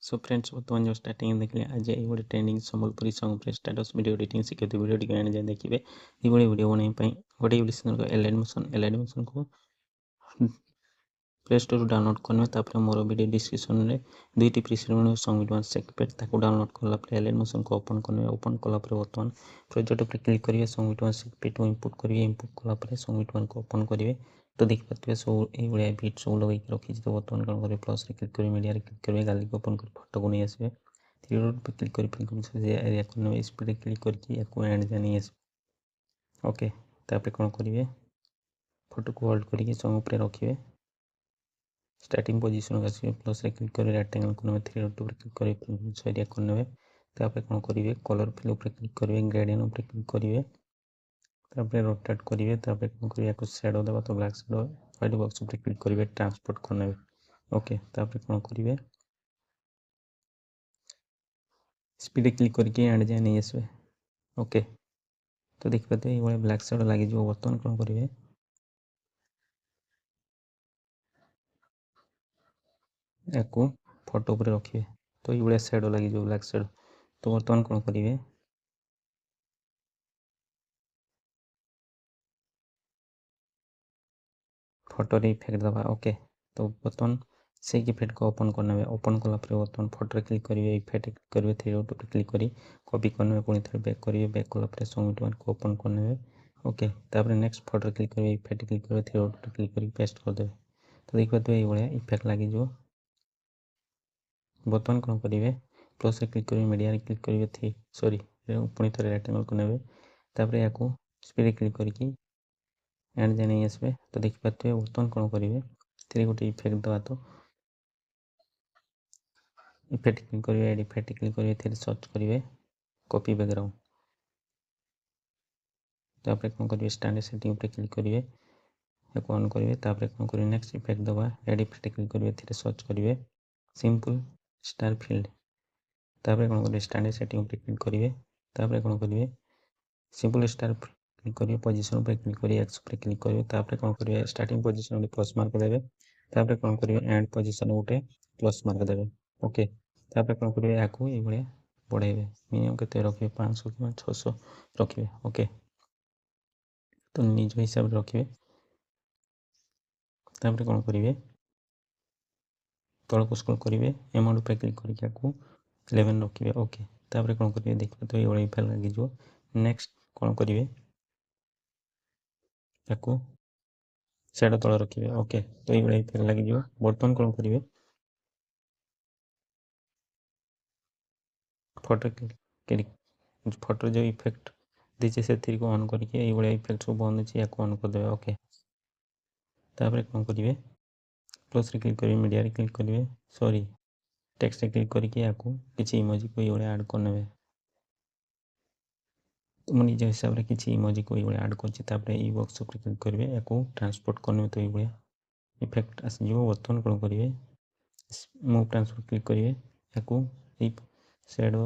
So friends बर्तमान जो starting देखिए आज ये गोटे ट्रेंडिंग संबलपुरी सॉन्ग पर स्टेटस वीडियो एडिटिंग शिखे वीडियो टी आने जाए देखिए ये वीडियो बनवाई गोटे यूट्यूब एल एडमिशन को प्ले स्टोर डाउनलोड करने तापर मोर वीडियो डिस्क्रिप्शन में दुईटी प्रिसेट सॉन्ग सेपरेट ताको डाउनलोड कला एल एडमिशन को ओपन करने ओपन कलापर बर्तमान प्रोजेक्ट पर क्लिक करेंगे सॉन्ग सेपरेट इंपोर्ट करेंगे इंपोर्ट कलापर सॉन्ग को ओपन करेंगे तो देखिए सब ये भिट सब लगे रखी तो बर्तमान कौन करेंगे प्लस क्लिक करेंगे मीडिया क्लिक करेंगे गाली को ओपन कर फोटो को नहीं आसवे थ्री डॉट पे क्लिक कर एरिया को स्पीड क्लिक करके एंड जाए नहीं आसवे ओके तापर कौन करेंगे फोटो को होल्ड करके सॉन्ग पर रखिए स्टार्टिंग पोजिशन आसवे प्लस क्लिक करेंगे रेक्टेंगल को नए थ्री डॉट पर क्लिक करेंगे एरिया को नए तापर कौन करेंगे कलर फिल उपर क्लिक करेंगे ग्रेडियंट उपर क्लिक करेंगे तापर रोटेट करेंगे तापर कौन करेंगे शैडो देवा तो ब्लैक शैडो व्हाइट बॉक्स उपर क्लिक करेंगे ट्रांसपोर्ट को नए ओके तापर कौन करेंगे स्पीड क्लिक करके एंड जाए नहीं आसवे ओके तो देखिए ये ब्लैक शैडो लगे बर्तमान कौन करेंगे या फोटो पर रखिए तो ये शैडो लगे ब्लैक शैडो तो बर्तमान कौन करेंगे फोटो इफेक्ट दबा ओके तो बर्तमान से इफेक्ट को ओपन करने ओपन कलापर बर्तमान फोटो क्लिक करेंगे इफेक्ट क्लिक करेंगे थ्री डॉट पर क्लिक करी कॉपी करने पुणी थे बैक करेंगे बैक कलापर सॉन्ग को ओपन करने ओके तापर नेक्स्ट फोटो क्लिक करेंगे इफेक्ट क्लिक करेंगे थ्री डॉट पर क्लिक करी पेस्ट करदे तो देखिए ये इफेक्ट लगे बर्तमान कौन करेंगे प्लस क्लिक करेंगे मीडिया क्लिक करेंगे थ्री सॉरी पुणी थे रेक्टेंगल को नए तापर या स्पीड क्लिक करके एंड जाए नहीं आसवे तो देखिए बर्तमान कौन करेंगे थ्री गोटे इफेक्ट दवा तो इफेक्ट क्लिक करेंगे एड इफेक्ट क्लिक करेंगे थ्री सर्च करेंगे कॉपी बैकग्राउंड तापर कौन करेंगे स्टैंडर्ड सेटिंग पर क्लिक करेंगे ऑन करेंगे तापर कौन करेंगे नेक्स्ट इफेक्ट दबा एड इफेक्ट क्लिक करेंगे थ्री सर्च करेंगे सिंपल स्टार फील्ड तापर कौन करेंगे स्टैंडर्ड सेटिंग पर क्लिक करेंगे तापर कौन करेंगे सिंपल स्टार क्लिक करेंगे पोजीशन पर क्लिक करेंगे एक्स पर क्लिक करेंगे तापर कौन करेंगे स्टार्टिंग पोजीशन में प्लस मार्क देवे तापर कौन करेंगे एंड पोजीशन गोटे प्लस मार्क देवे ओके तापर कौन करेंगे या बढ़ेबे मिनिमम के रखिए 500 कि 600 रखिए ओके तो निज हिसाब से रखिए तापर कौन करेंगे तल को स्क्रॉल करेंगे अमाउंट पे क्लिक करके 11 रखिए ओके तापर कौन करेंगे देखिए तो ये इफेक्ट लगे नेक्स्ट कौन करेंगे शैडो तल रखिए ओके तो ये इफेक्ट लगे बर्तमान कौन करेंगे फोटो जो इफेक्ट दीचे से ऑन करके ये इफेक्ट सब बंद अच्छे या ऑन करदे ओके तापर कौन करेंगे प्लस क्लिक करेंगे मीडिया क्लिक करेंगे सॉरी टेक्स्ट क्लिक करके या किसी इमोजी को ये ऐड करने तो निज हिसाब से किसी इमोजी को ये ऐड कर बॉक्स पर क्लिक करेंगे या ट्रांसपोर्ट करने तो ये इफेक्ट आसज बर्तमान कौन करेंगे मूव ट्रांसपोर्ट क्लिक करेंगे या शैडो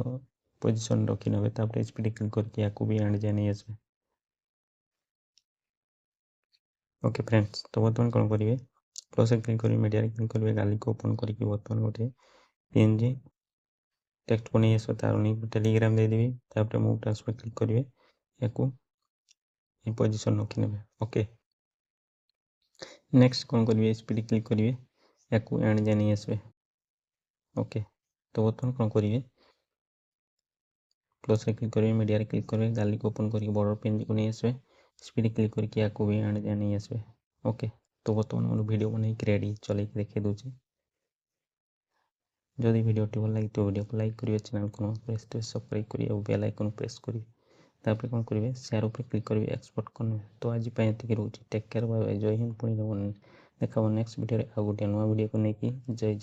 पोजिशन रखी ने स्पीड क्लिक करके या भी एंड जाए नहीं आसवे ओके फ्रेंड्स तो बर्तमान कौन करेंगे प्लस क्लिक करेंगे मीडिया क्लिक करेंगे गाली को ओपन करके बर्तमान गोटे पीएनजी टेक्स्ट को नहीं आसो तार नहीं टेलीग्राम दे देवी तापर मूव ट्रांसफर क्लिक करेंगे या पोजिशन रखी ने ओके नेक्स्ट कौन करेंगे स्पीड क्लिक करेंगे या एंड जाए नहीं आसवे ओके तो बर्तमान कौन करेंगे प्लस क्लिक करेंगे मीडिया क्लिक करेंगे गाली को ओपन करके बॉर्डर पेन को नहीं आसवे स्पीड क्लिक करके या भी एंड जाए नहीं आसवे ओके तो बर्तमान मोर वीडियो बन रेडी चल देखे दूसरी जदि वीडियो भल लगे तो वीडियो को लाइक करेंगे चैनल को सब्सक्राइब करेंगे बेल आइकन प्रेस करेंगे तापर कौन करेंगे शेयर उपर क्लिक करेंगे एक्सपोर्ट करने तो आज रोचे टेक केयर बाय बाय जय हिंद पुणी देखा नेक्स्ट वीडियो आ गोटे नुआ वीडियो को लेकिन जय जय।